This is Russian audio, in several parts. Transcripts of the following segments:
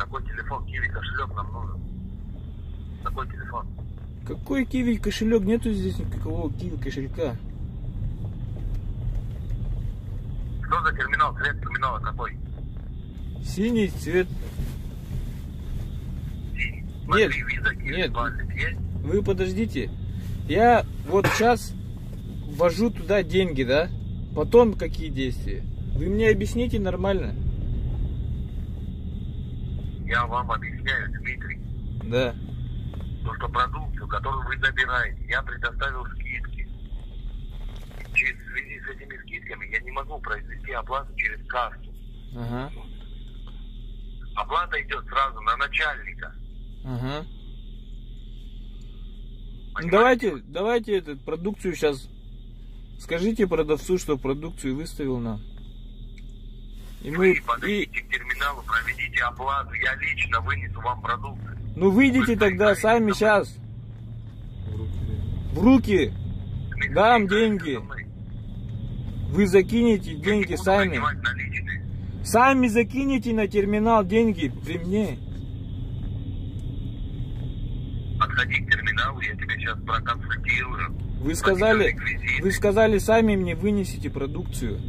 Какой телефон? Киви кошелек нам нужен. Какой телефон? Какой киви кошелек? Нету здесь никакого киви кошелька. Что за терминал? Цвет терминала какой? Синий цвет. Синий. Нет, Смотри, виза, Киви, нет. Wallet есть? Вы подождите. Я вот сейчас ввожу туда деньги, да? Потом какие действия? Вы мне объясните нормально. Я вам объясняю, Дмитрий. Да. То, что продукцию, которую вы забираете, я предоставил скидки. В связи с этими скидками я не могу произвести оплату через карту. Ага. Оплата идет сразу на начальника. Ага. Ну, Понимаете? давайте эту продукцию сейчас. Скажите продавцу, что продукцию выставил нам. И Вы подойдите к терминалу, проведите оплату, я лично вынесу вам продукцию. Ну выйдите Вы тогда стоите сами со мной. сейчас. В руки. Дмитрий, Дам вы стоите деньги. со мной. Вы закинете Я не деньги буду сами. принимать наличные. Сами закинете на терминал деньги при мне. Подходи к терминалу, я тебя сейчас проконсультирую. Вы Реквизиты. сказали сами мне вынесите продукцию.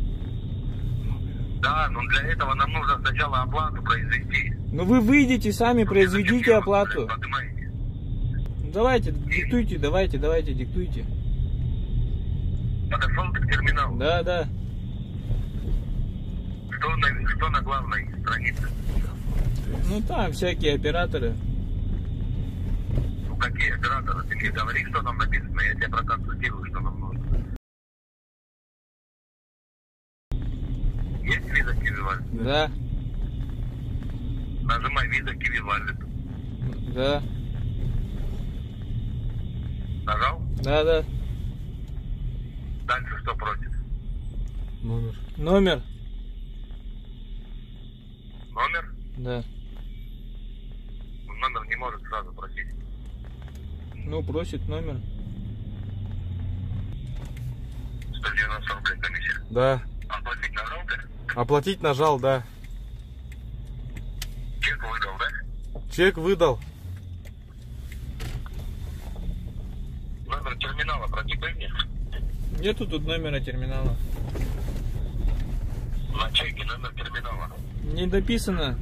Да, но для этого нам нужно сначала оплату произвести. Но вы выйдите сами, произведите Зачем оплату. поднимаете? Ну, давайте, диктуйте, давайте, диктуйте. Подошел ты к терминалу. Да, да. Что на главной странице? Ну там всякие операторы. Ну какие операторы? Ты мне говори, что там написано, я тебя проконсультирую, что нам нужно. Есть виза Киви Wallet? Да, Нажимай виза Киви Wallet. да, Нажал? да. Дальше что просит? Номер. Номер? Да. Номер не может сразу просить. Ну, просит номер. 190 рублей комиссия. Да. Оплатить нажал ты? Оплатить нажал, да. Чек выдал, да? Чек выдал. Номер терминала протипай мне. Нету тут номера терминала. На чеке номер терминала. Не дописано.